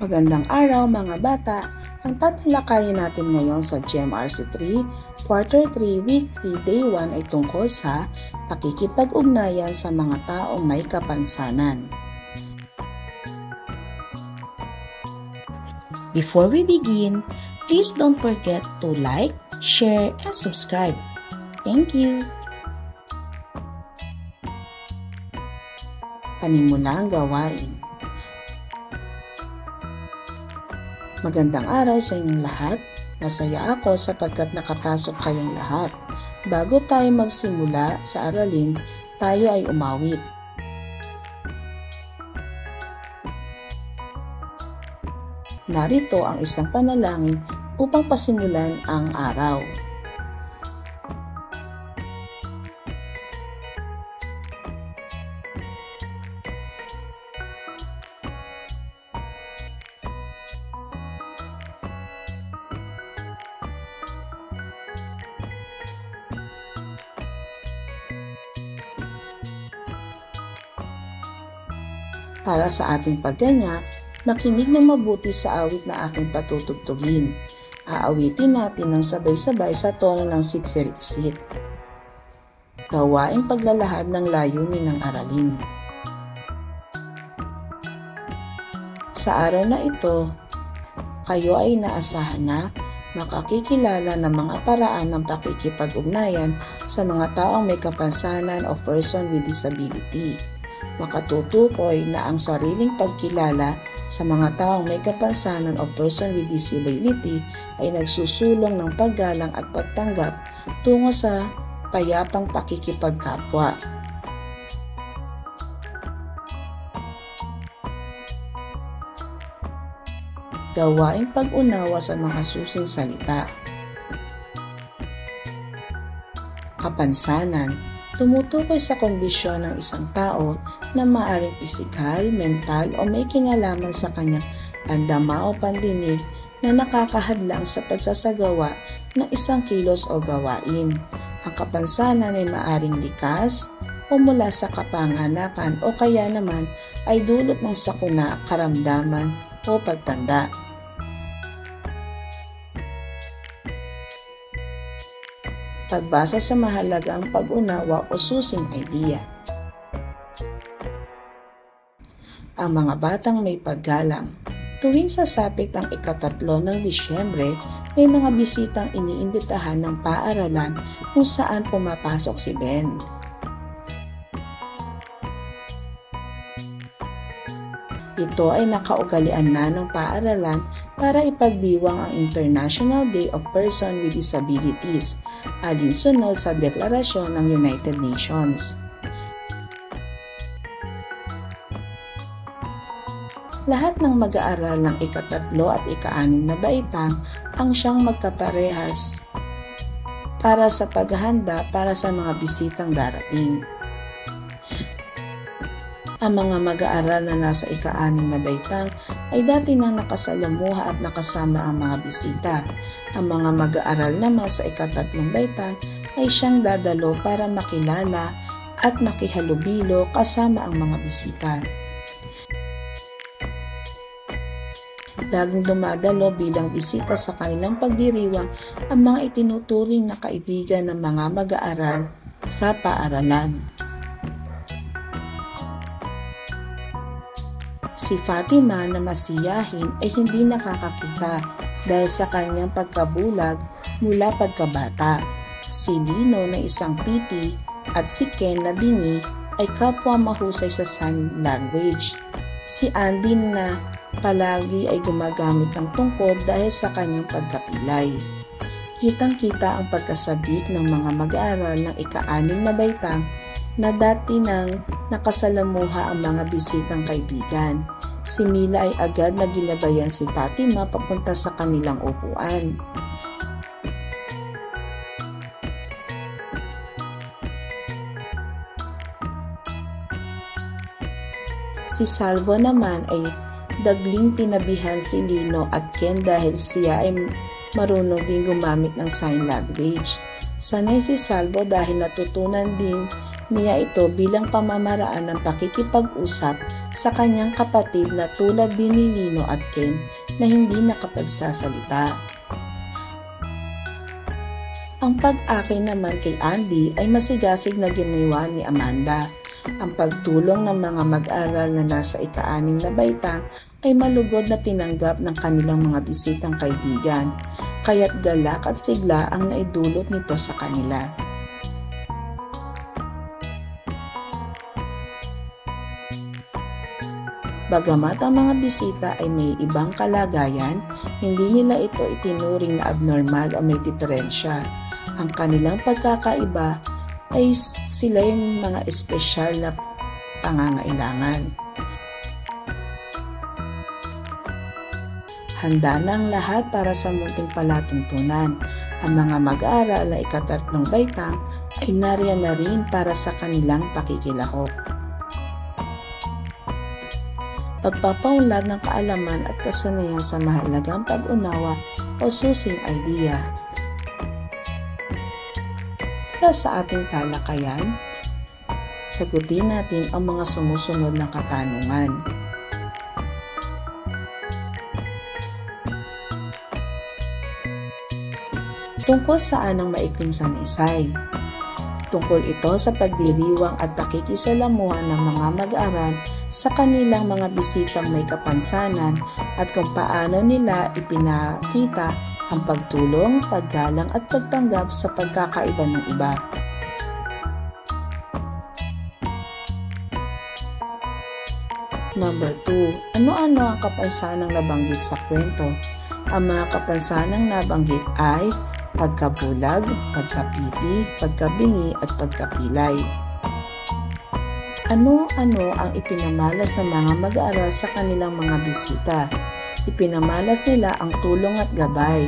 Magandang araw mga bata! Ang tatalakayin natin ngayon sa GMRC 3, Quarter 3, Week 3, Day 1 ay tungkol sa pakikipag-ugnayan sa mga taong may kapansanan. Before we begin, please don't forget to like, share, and subscribe. Thank you! Panimula ang gawain. Magandang araw sa inyong lahat. Masaya ako sapagkat nakapasok kayong lahat. Bago tayo magsimula sa aralin, tayo ay umawit. Narito ang isang panalangin upang pasimulan ang araw. Para sa ating pagganyak, makinig ng mabuti sa awit na aking patutugtugin. Aawitin natin ng sabay-sabay sa tono ng sitsirit-sit. Gawaing paglalahad ng layunin ng aralin. Sa araw na ito, kayo ay inaasahan na makakikilala ng mga paraan ng pakikipag-ugnayan sa mga taong may kapansanan o person with disability. Makatutukoy na ang sariling pagkilala sa mga taong may kapansanan o person with disability ay nagsusulong ng paggalang at pagtanggap tungo sa payapang pakikipagkapwa. Gawaing pag-unawa sa mga susing salita. Kapansanan. Tumutukoy sa kondisyon ng isang tao na maaaring pisikal, mental o may kinalaman sa kanyang pandama o pandinig na nakakahadlang sa pagsasagawa ng isang kilos o gawain. Ang kapansanan ay maaaring likas o mula sa kapanganakan o kaya naman ay dulot ng sakuna, karamdaman o pagtanda. Pagbasa sa mahalagang pag-unawa o susing idea. Ang mga batang may paggalang. Tuwing sasapit ang ika-3 ng Disyembre, may mga bisitang iniimbitahan ng paaralan kung saan pumapasok si Ben. Ito ay nakaugalian na ng paaralan para ipagdiwang ang International Day of Person with Disabilities, alinsunod sa deklarasyon ng United Nations. Lahat ng mag-aaral ng ika-3 at ika-6 na baitang ang siyang magkaparehas para sa paghahanda para sa mga bisitang darating. Ang mga mag-aaral na nasa ika-6 na baitang ay dati nang nakasalamuha at nakasama ang mga bisita. Ang mga mag-aaral naman sa ika-3 baitang ay siyang dadalo para makilala at makihalubilo kasama ang mga bisita. Laging dumadalo bilang bisita sa kanilang pagdiriwang ang mga itinuturing na kaibigan ng mga mag-aaral sa paaralan. Si Fatima na masiyahin ay hindi nakakakita dahil sa kanyang pagkabulag mula pagkabata. Si Lino na isang pipi at si Ken na bingi ay kapwa mahusay sa sign language. Si Andy na palagi ay gumagamit ng tungkod dahil sa kanyang pagkapilay. Kitang-kita ang pagkasabik ng mga mag-aaral ng ika-6 na baitang na dati nang nakasalamuha ang mga bisitang kaibigan. Si Mila ay agad na ginabayan si Fatima papunta sa kanilang upuan. Si Salvo naman ay dagling tinabihan si Lino at Ken dahil siya ay marunong din gumamit ng sign language. Sanay si Salvo dahil natutunan din niya ito bilang pamamaraan ng pakikipag-usap sa kanyang kapatid na tulad din ni Lino at Ken na hindi nakapagsasalita. Ang pag-akin naman kay Andy ay masigasig na ginawa ni Amanda. Ang pagtulong ng mga mag-aral na nasa ika-6 na baitang ay malugod na tinanggap ng kanilang mga bisitang kaibigan, kaya't galak at sigla ang naidulot nito sa kanila. Bagamat ang mga bisita ay may ibang kalagayan, hindi nila ito itinuring na abnormal o may diferensya. Ang kanilang pagkakaiba ay sila yung mga espesyal na pangangailangan. Handa na ang lahat para sa munting palatuntunan. Ang mga mag-aaral na ika-3 baitang ay nariyan na rin para sa kanilang pakikilahok. Pagpapaunlad ng kaalaman at kasanayan sa mahalagang pag-unawa o susing idea. Para sa ating talakayan, sagutin natin ang mga sumusunod na katanungan. Tungkol saan ang maikling sanaysay? Tungkol ito sa pagdiriwang at pakikisalamuhan ng mga mag-aral sa kanilang mga bisitang may kapansanan at kung paano nila ipinakita ang pagtulong, paggalang at pagtanggap sa pagkakaiba ng iba. Number 2. Ano-ano ang kapansanang nabanggit sa kwento? Ang mga kapansanang nabanggit ay pagkabulag, pagkapipi, pagkabingi at pagkapilay. Ano-ano ang ipinamalas ng mga mag-aaral sa kanilang mga bisita? Ipinamalas nila ang tulong at gabay,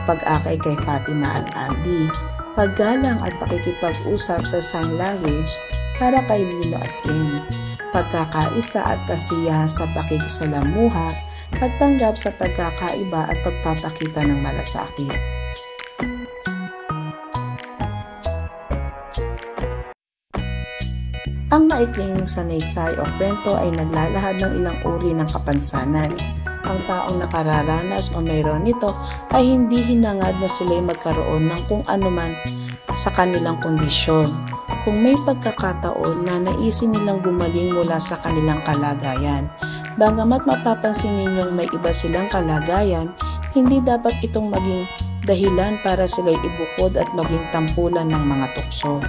pag-akay kay Fatima at Andy, paggalang at pakikipag-usap sa sign language para kay Lino at Ken, pagkakaisa at kasiyahan sa pakikisalamuha, pagtanggap sa pagkakaiba at pagpapakita ng malasakit. Ang maikling sanaysay o kwento ay naglalahad ng ilang uri ng kapansanan. Ang taong nakararanas o mayroon nito ay hindi hinangad na sila'y magkaroon ng kung anuman sa kanilang kondisyon. Kung may pagkakataon na naisin nilang gumaling mula sa kanilang kalagayan, bagamat mapapansin ninyong may iba silang kalagayan, hindi dapat itong maging dahilan para sila'y ibukod at maging tampulan ng mga tukso.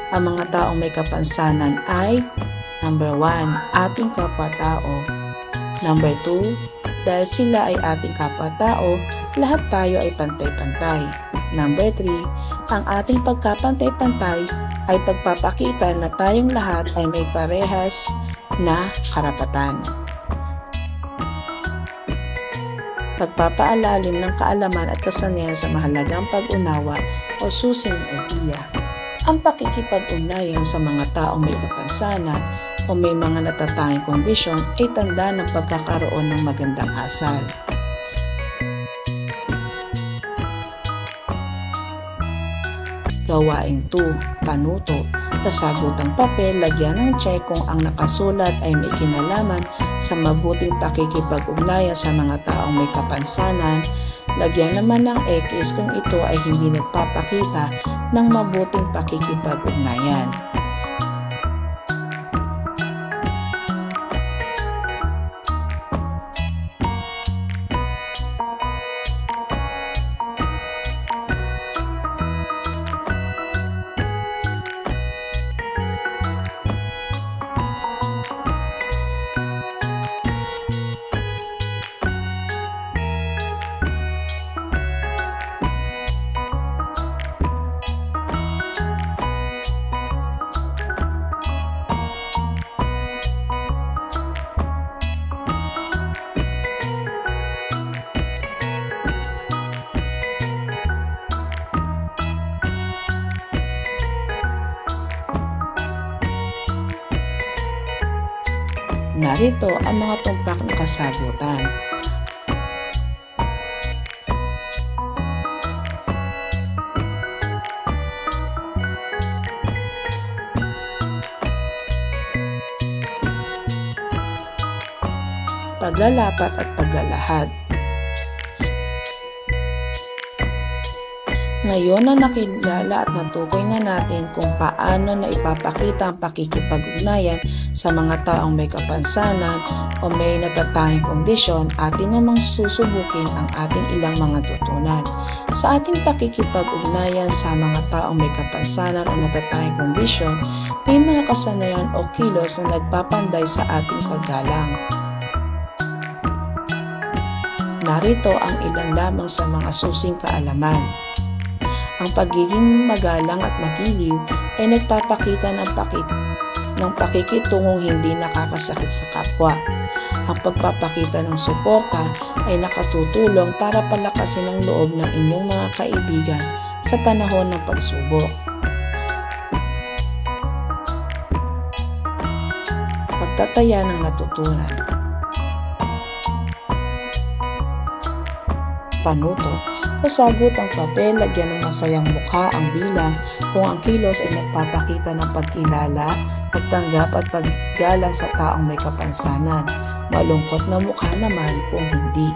Ang mga taong may kapansanan ay number 1, ating kapwa-tao. Number 2, dahil sila ay ating kapwa-tao, lahat tayo ay pantay-pantay. Number 3, ang ating pagkapantay-pantay ay pagpapakita na tayong lahat ay may parehas na karapatan. Pagpapaalalim ng kaalaman at kasanayan sa mahalagang pag-unawa o susing idea. Ang pakikipag-ugnayan sa mga taong may kapansanan o may mga natatanging kondisyon ay tanda ng pagkakaroon ng magandang asal. Gawain 2. Panuto. Kasagutang papel, lagyan ng check kung ang nakasulat ay may kinalaman sa mabuting pakikipag-ugnayan sa mga taong may kapansanan. Lagyan naman ng X kung ito ay hindi nagpapakita ng mabuting pakikipag-ugnayan. Narito ang mga tumpak na kasagutan. paglalapat at paglalahad. Ngayon na nakilala at natukoy na natin kung paano na ipapakita ang pakikipag-ugnayan sa mga taong may kapansanan o may natatanging kondisyon, atin namang susubukin ang ating ilang mga tutunan. Sa ating pakikipag-ugnayan sa mga taong may kapansanan o natatanging kondisyon, may mga kasanayan o kilos na nagpapanday sa ating paggalang. Narito ang ilan lamang sa mga susing kaalaman. Ang pagiging magalang at magiliw ay nagpapakita ng pakikitungong hindi nakakasakit sa kapwa. Ang pagpapakita ng suporta ay nakatutulong para palakasin ang loob ng inyong mga kaibigan sa panahon ng pagsubok. Pagtataya ng natutunan. Panuto. Sasagot ang papel, lagyan ng masayang mukha ang bilang kung ang kilos ay nagpapakita ng pagkilala, pagtanggap at paggalang sa taong may kapansanan. Malungkot na mukha naman kung hindi.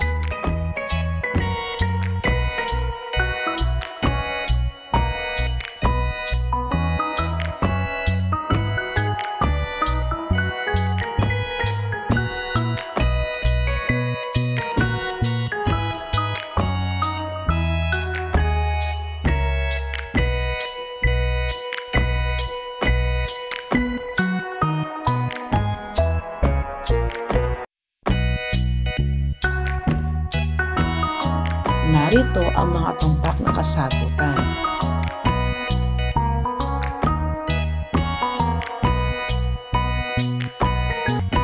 Narito ang mga tumpak na kasagutan.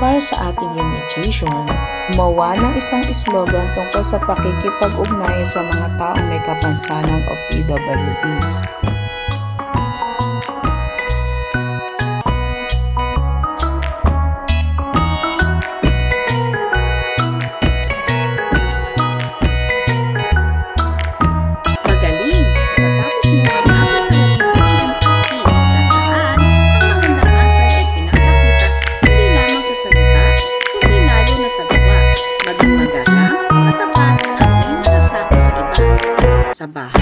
Para sa ating remediation, gumawa ng isang slogan tungkol sa pakikipag-ugnayan sa mga taong may kapansanan o PWDs. Sa bahay.